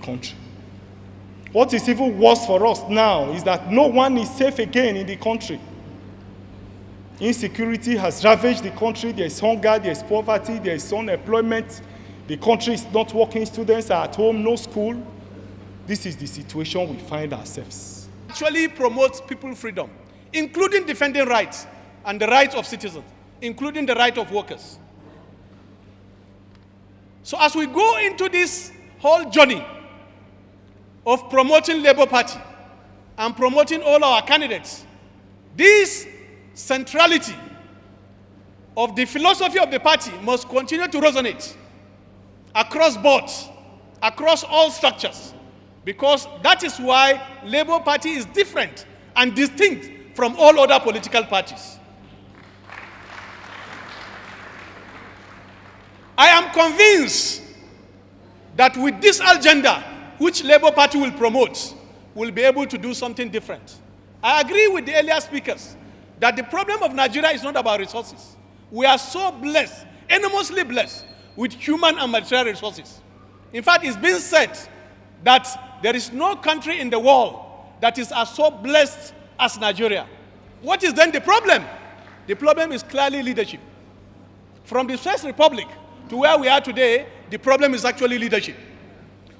country. What is even worse for us now is that no one is safe again in the country. Insecurity has ravaged the country. There is hunger, there is poverty, there is unemployment. The country is not working. Students are at home, no school. This is the situation we find ourselves. Actually promotes people's freedom, including defending rights and the rights of citizens, including the right of workers. So as we go into this whole journey of promoting Labour Party and promoting all our candidates, this centrality of the philosophy of the party must continue to resonate across boards, across all structures, because that is why Labour Party is different and distinct from all other political parties. I am convinced that with this agenda, which Labour Party will promote, we'll be able to do something different. I agree with the earlier speakers that the problem of Nigeria is not about resources. We are so blessed, enormously blessed, with human and material resources. In fact, it's been said that there is no country in the world that is as so blessed as Nigeria. What is then the problem? The problem is clearly leadership. From the First Republic to where we are today, the problem is actually leadership.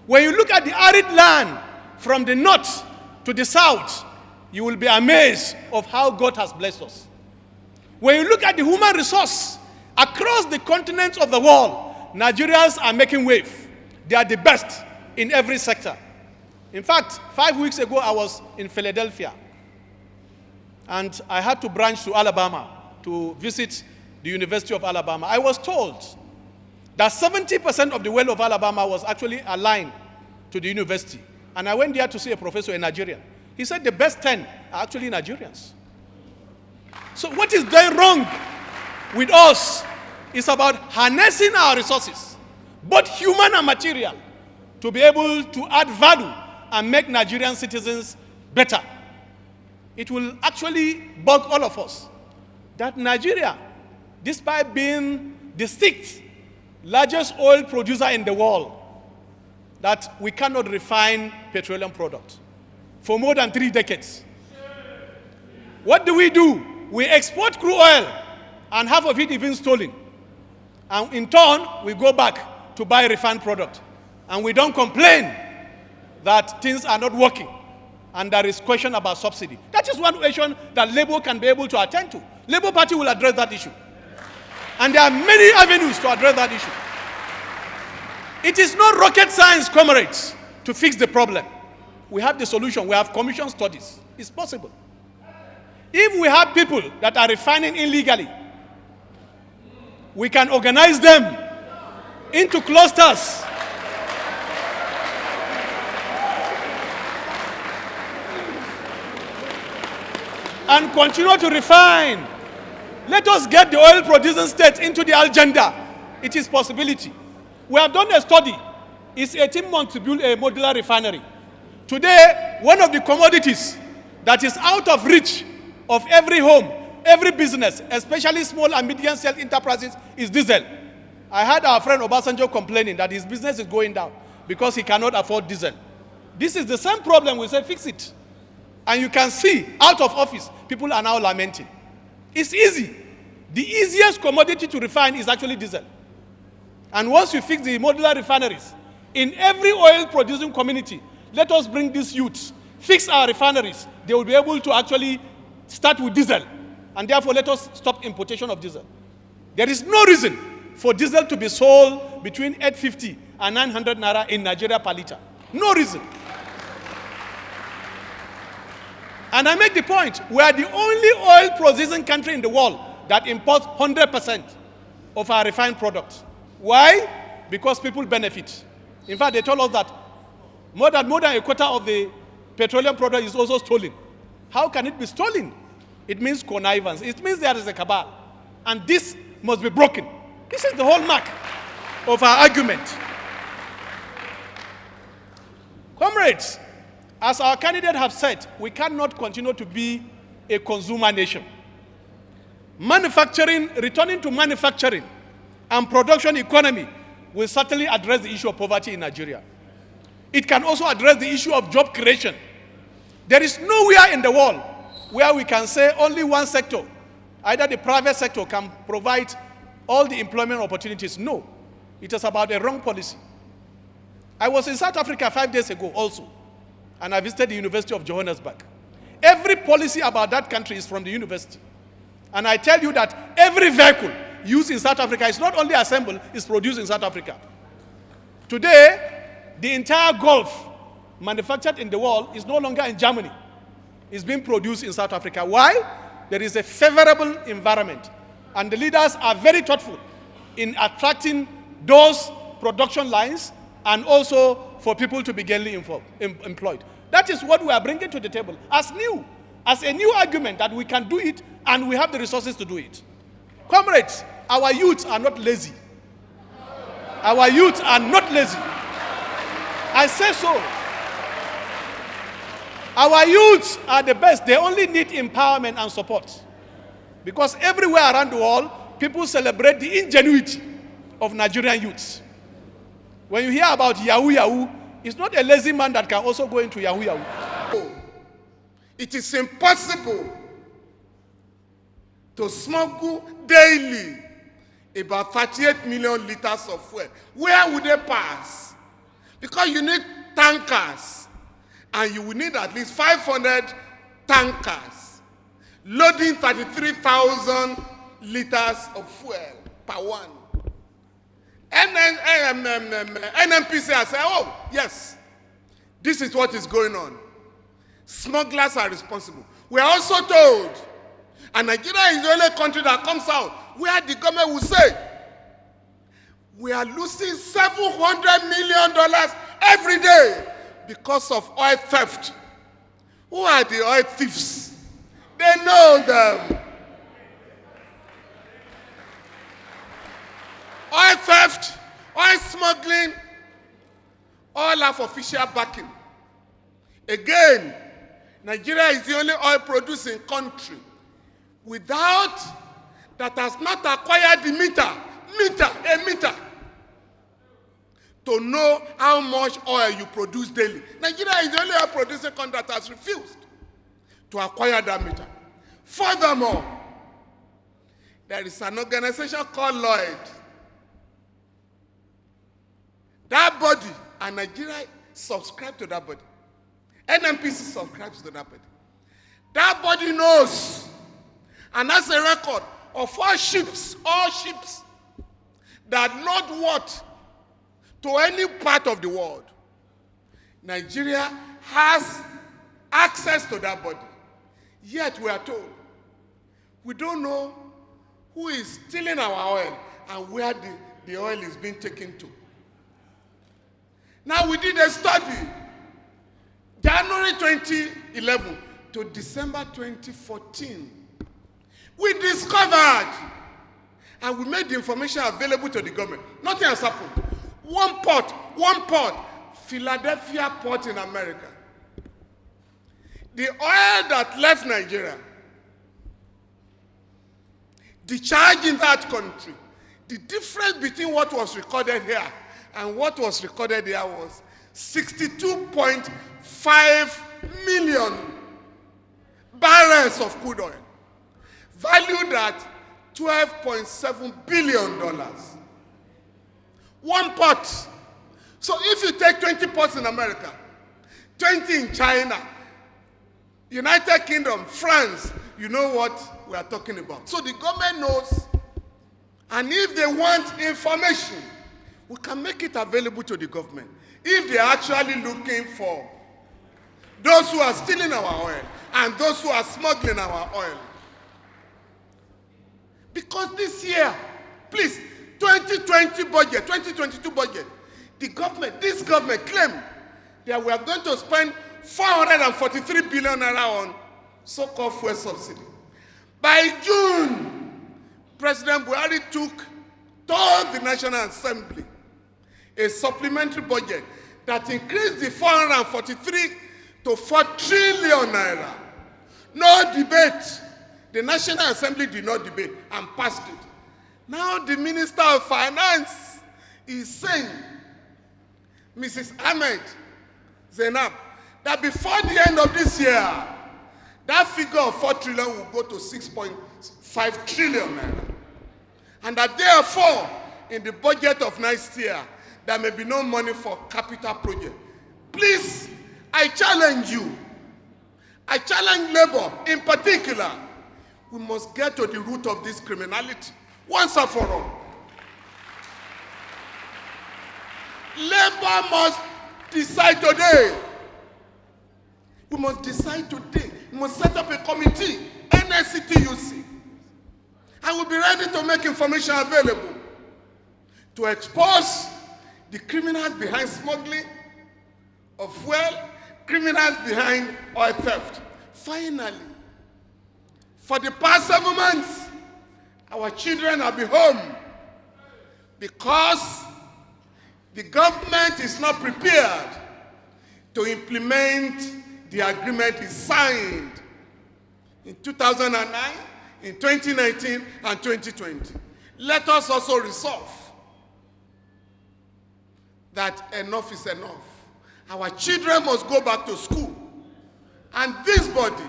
When you look at the arid land from the north to the south, you will be amazed of how God has blessed us. When you look at the human resource across the continents of the world, Nigerians are making wave. They are the best in every sector. In fact, 5 weeks ago, I was in Philadelphia, and I had to branch to Alabama to visit the University of Alabama. I was told that 70% of the wealth of Alabama was actually aligned to the university. And I went there to see a professor, a Nigerian. He said the best 10 are actually Nigerians. So what is going wrong with us is about harnessing our resources, both human and material, to be able to add value and make Nigerian citizens better. It will actually bug all of us that Nigeria, despite being the sixth largest oil producer in the world, that we cannot refine petroleum products for more than 3 decades. What do? We export crude oil, and half of it even stolen. And in turn, we go back to buy refined product. And we don't complain that things are not working and there is question about subsidy. That is one question that Labour can be able to attend to. Labour Party will address that issue. And there are many avenues to address that issue. It is not rocket science, comrades, to fix the problem. We have the solution. We have commission studies. It's possible. If we have people that are refining illegally, we can organize them into clusters. And continue to refine. Let us get the oil producing states into the agenda. It is possibility. We have done a study. It's 18 months to build a modular refinery. Today, one of the commodities that is out of reach of every home, every business, especially small and medium-sized enterprises, is diesel. I heard our friend Obasanjo complaining that his business is going down because he cannot afford diesel. This is the same problem. We say fix it. And you can see, out of office, people are now lamenting. It's easy. The easiest commodity to refine is actually diesel. And once you fix the modular refineries, in every oil-producing community, let us bring these youths, fix our refineries. They will be able to actually start with diesel. And therefore, let us stop importation of diesel. There is no reason for diesel to be sold between 850 and 900 naira in Nigeria per liter. No reason. And I make the point, we are the only oil-producing country in the world that imports 100% of our refined products. Why? Because people benefit. In fact, they told us that more than a quarter of the petroleum product is also stolen. How can it be stolen? It means connivance. It means there is a cabal. And this must be broken. This is the whole mark of our argument. Comrades, as our candidate have said, we cannot continue to be a consumer nation. Manufacturing, returning to manufacturing and production economy will certainly address the issue of poverty in Nigeria. It can also address the issue of job creation. There is nowhere in the world where we can say only one sector, either the private sector, can provide all the employment opportunities. No, it is about a wrong policy. I was in South Africa 5 days ago also, and I visited the University of Johannesburg. Every policy about that country is from the university. And I tell you that every vehicle used in South Africa is not only assembled, it's produced in South Africa. Today, the entire Golf manufactured in the world is no longer in Germany. It's being produced in South Africa. Why? There is a favorable environment. And the leaders are very thoughtful in attracting those production lines and also for people to be gainfully employed. That is what we are bringing to the table as a new argument that we can do it and we have the resources to do it. Comrades, our youths are not lazy. Our youths are not lazy. I say so. Our youths are the best. They only need empowerment and support. Because everywhere around the world, people celebrate the ingenuity of Nigerian youths. When you hear about Yahoo Yahoo, it's not a lazy man that can also go into Yahoo Yahoo. It is impossible to smuggle daily about 38 million liters of fuel. Where would they pass? Because you need tankers, and you will need at least 500 tankers loading 33,000 liters of fuel per one. NNPC has said, oh, yes, this is what is going on. Smugglers are responsible. We are also told, and Nigeria is the only country that comes out where the government will say, we are losing $700 million every day because of oil theft. Who are the oil thieves? They know them. Oil theft, oil smuggling, all have official backing. Again, Nigeria is the only oil producing country without that has not acquired the meter to know how much oil you produce daily. Nigeria is the only oil producing country that has refused to acquire that meter. Furthermore, there is an organization called Lloyd. That body, and Nigeria subscribe to that body. NNPC subscribes to that body. That body knows and has a record of all ships that load what to any part of the world. Nigeria has access to that body. Yet we are told we don't know who is stealing our oil and where the oil is being taken to. Now we did a study, January 2011 to December 2014. We discovered, and we made the information available to the government. Nothing has happened. One port, Philadelphia port in America. The oil that left Nigeria, the charge in that country, the difference between what was recorded here and what was recorded there was 62.5 million barrels of crude oil, valued at $12.7 billion. One port. So if you take 20 ports in America, 20 in China, United Kingdom, France, you know what we are talking about. So the government knows, and if they want information, we can make it available to the government. If they are actually looking for those who are stealing our oil and those who are smuggling our oil. Because this year, please, 2020 budget, 2022 budget, this government claimed that we are going to spend 443 billion naira on so-called fuel subsidy. By June, President Buhari told the National Assembly a supplementary budget that increased the 443 to 4 trillion naira. No debate. The National Assembly did not debate and passed it. Now the Minister of Finance is saying, Mrs. Ahmed, Zainab, that before the end of this year, that figure of 4 trillion will go to 6.5 trillion naira. And that therefore, in the budget of next year, there may be no money for capital project. Please, I challenge you. I challenge Labour in particular. We must get to the root of this criminality once and for all. Labour must decide today. We must decide today. We must set up a committee, NSCTUC. I will be ready to make information available to expose the criminals behind smuggling of fuel, criminals behind oil theft. Finally, for the past 7 months, our children have been home because the government is not prepared to implement the agreement it signed in 2009, in 2019, and 2020. Let us also resolve that enough is enough. Our children must go back to school. And this body,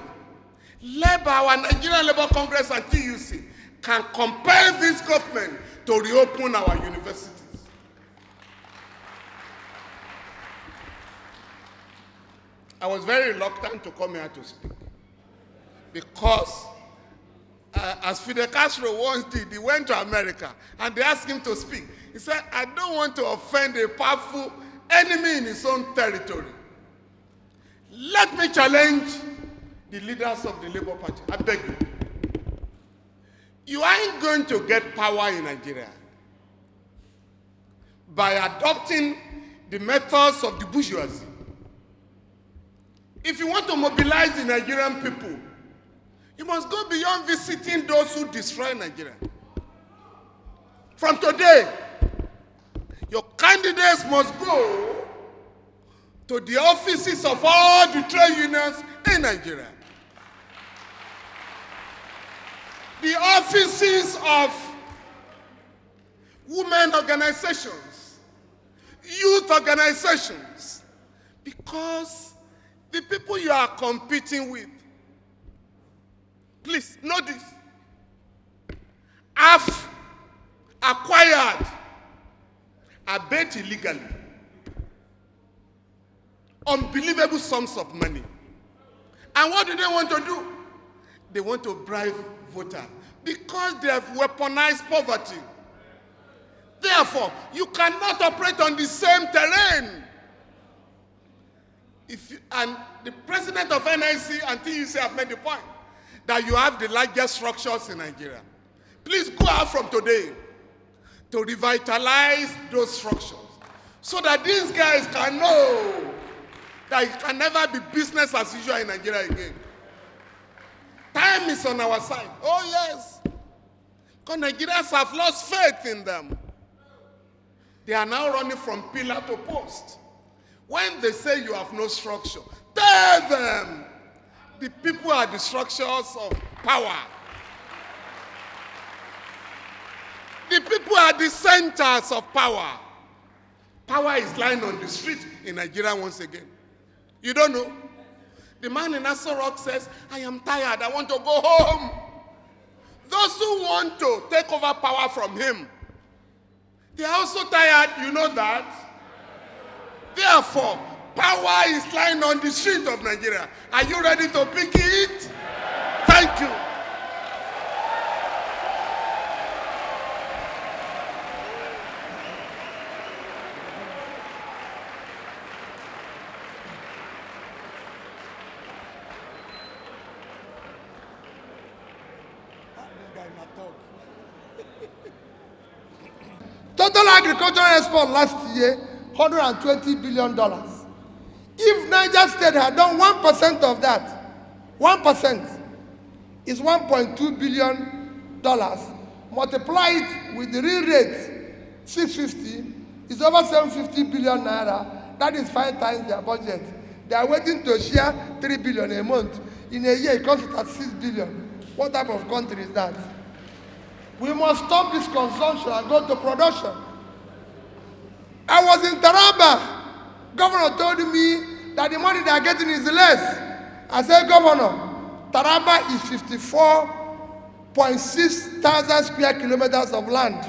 led by our Nigerian Labour Congress and TUC, can compel this government to reopen our universities. I was very reluctant to come here to speak because, as Fidel Castro once did, he went to America and they asked him to speak. He said, I don't want to offend a powerful enemy in his own territory. Let me challenge the leaders of the Labour Party. I beg you. You ain't going to get power in Nigeria by adopting the methods of the bourgeoisie. If you want to mobilize the Nigerian people, you must go beyond visiting those who destroy Nigeria. From today, your candidates must go to the offices of all the trade unions in Nigeria. The offices of women organizations, youth organizations, because the people you are competing with, please know this, have acquired, albeit illegally, unbelievable sums of money. And what do they want to do? They want to bribe voters because they have weaponized poverty. Therefore, you cannot operate on the same terrain. And the president of NIC and TUC have made the point that you have the largest structures in Nigeria. Please go out from today to revitalize those structures so that these guys can know that it can never be business as usual in Nigeria again. Time is on our side. Oh, yes. Because Nigerians have lost faith in them. They are now running from pillar to post. When they say you have no structure, tell them the people are the structures of power. The people are the centers of power. Power is lying on the street in Nigeria once again. You don't know? The man in Aso Rock says, I am tired, I want to go home. Those who want to take over power from him, they are also tired, you know that? Therefore, power is lying on the street of Nigeria. Are you ready to pick it? Thank you. Total agricultural export last year, $120 billion. If Niger State had done 1% of that, 1% is $1.2 billion. Multiply it with the real rate, 650, is over 750 billion naira. That is 5 times their budget. They are waiting to share 3 billion a month. In a year, it comes at 6 billion. What type of country is that? We must stop this consumption and go to production. I was in Taraba. Governor told me that the money they are getting is less. I said, Governor, Taraba is 54.6 thousand square kilometers of land.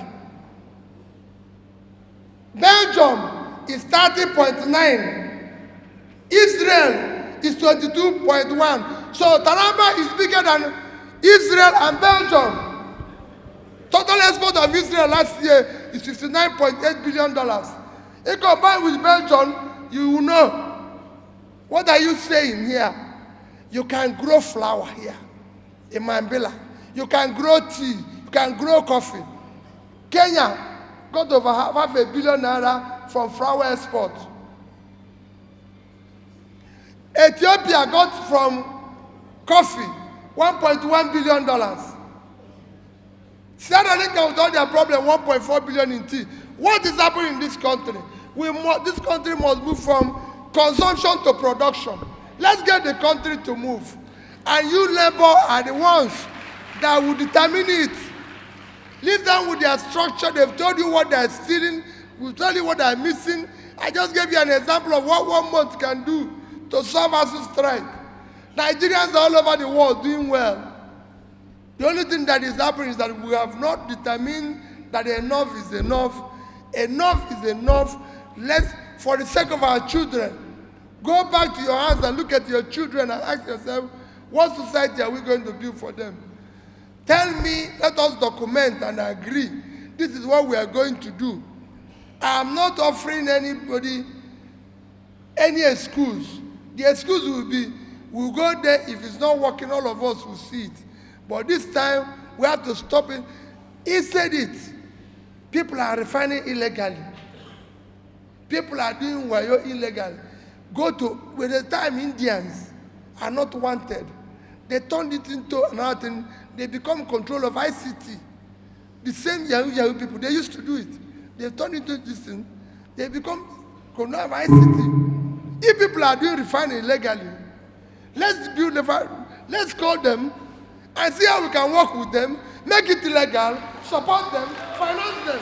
Belgium is 30.9. Israel is 22.1. So Taraba is bigger than Israel and Belgium. Total export of Israel last year is $59.8 billion. If combined with Belgium, you will know. What are you saying here? You can grow flour here in Mambila. You can grow tea. You can grow coffee. Kenya got over half a billion naira from flour export. Ethiopia got from coffee $1.1 billion. Sierra Leone with all their problem, 1.4 billion in tea. What is happening in this country? This country must move from consumption to production. Let's get the country to move. And you labor are the ones that will determine it. Leave them with their structure. They've told you what they're stealing. We'll tell you what they're missing. I just gave you an example of what 1 month can do to solve ASU strike. Nigerians all over the world doing well. The only thing that is happening is that we have not determined that enough is enough. Enough is enough. Let's, for the sake of our children, go back to your house and look at your children and ask yourself, what society are we going to build for them? Tell me, let us document and agree. This is what we are going to do. I am not offering anybody any excuse. The excuse will be, we'll go there, if it's not working, all of us will see it. But this time, we have to stop it. He said it. People are refining illegally. People are doing wayo illegally. Go to, with the time Indians are not wanted, they turned it into another thing. They become control of ICT. The same Yahoo people, they used to do it. They turned into this thing. They become control of ICT. If people are doing refining illegally, let's build let's call them and see how we can work with them, make it illegal, support them, finance them.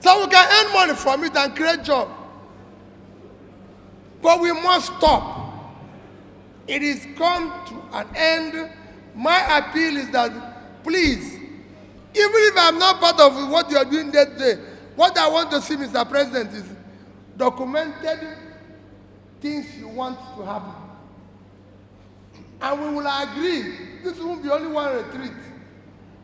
So we can earn money from it and create jobs. But we must stop. It is come to an end. My appeal is that, please, even if I'm not part of what you are doing that day, what I want to see, Mr. President, is documented things you want to happen. And we will agree. This won't be only one retreat.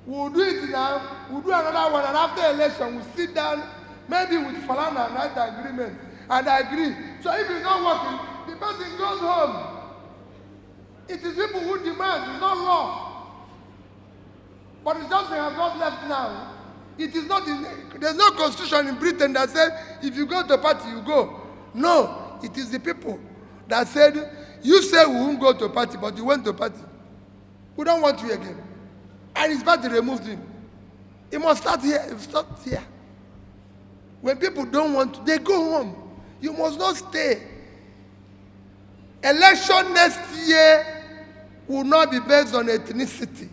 We'll do it now, we'll do another one, and after election, we'll sit down, maybe with Falana and write the agreement, and agree. So if it's not working, the person goes home. It is people who demand, it's not law. But it's just they have not left now. It is not there's no constitution in Britain that says if you go to party, you go. No, it is the people that said, you say we won't go to party, but you went to party. We don't want you again. And his party removed him. It must start here. It must start here. When people don't want to, they go home. You must not stay. Election next year will not be based on ethnicity.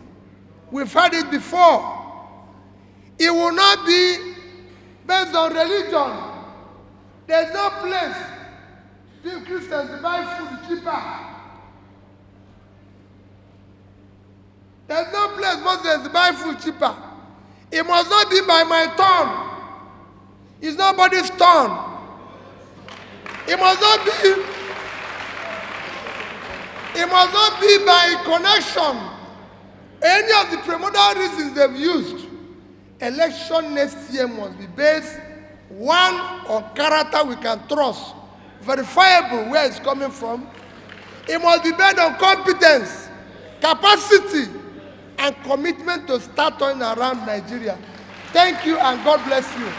We've had it before. It will not be based on religion. There's no place for Christians to buy food cheaper. There's no place Muslims to buy food cheaper. It must not be by my turn. It's nobody's turn. It must not be by connection. Any of the primordial reasons they've used. Election next year must be based, one, on character we can trust, verifiable where it's coming from. It must be based on competence, capacity, and commitment to start turning around Nigeria. Thank you and God bless you.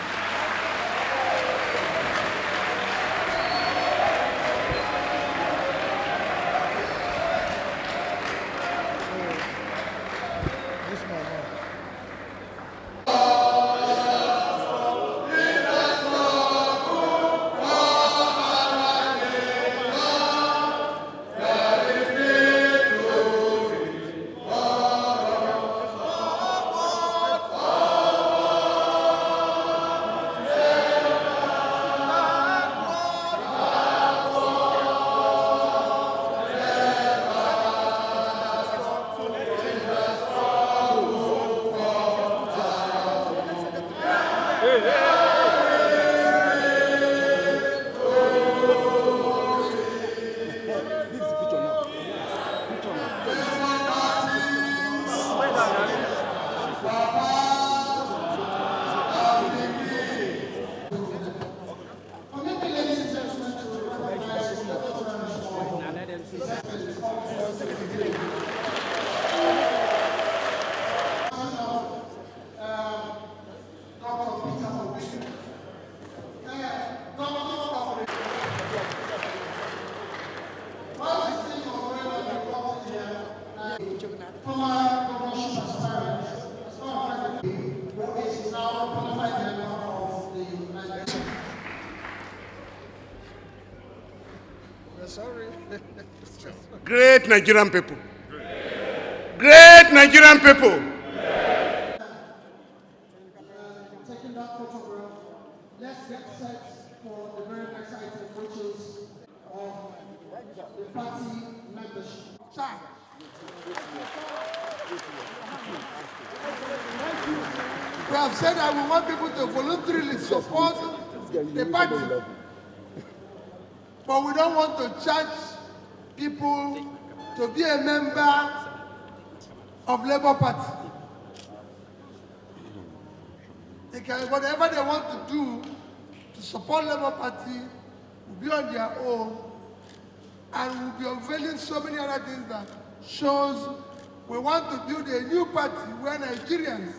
Sorry. Great Nigerian people. Great Nigerian people. Taking that photograph, let's get set for the very next item, which is the party membership. Sir. We have said that we want people to voluntarily support the party. But we don't want to charge people to be a member of Labour Party. They can, whatever they want to do to support Labour Party will be on their own, and we'll be unveiling so many other things that shows we want to build a new party where Nigerians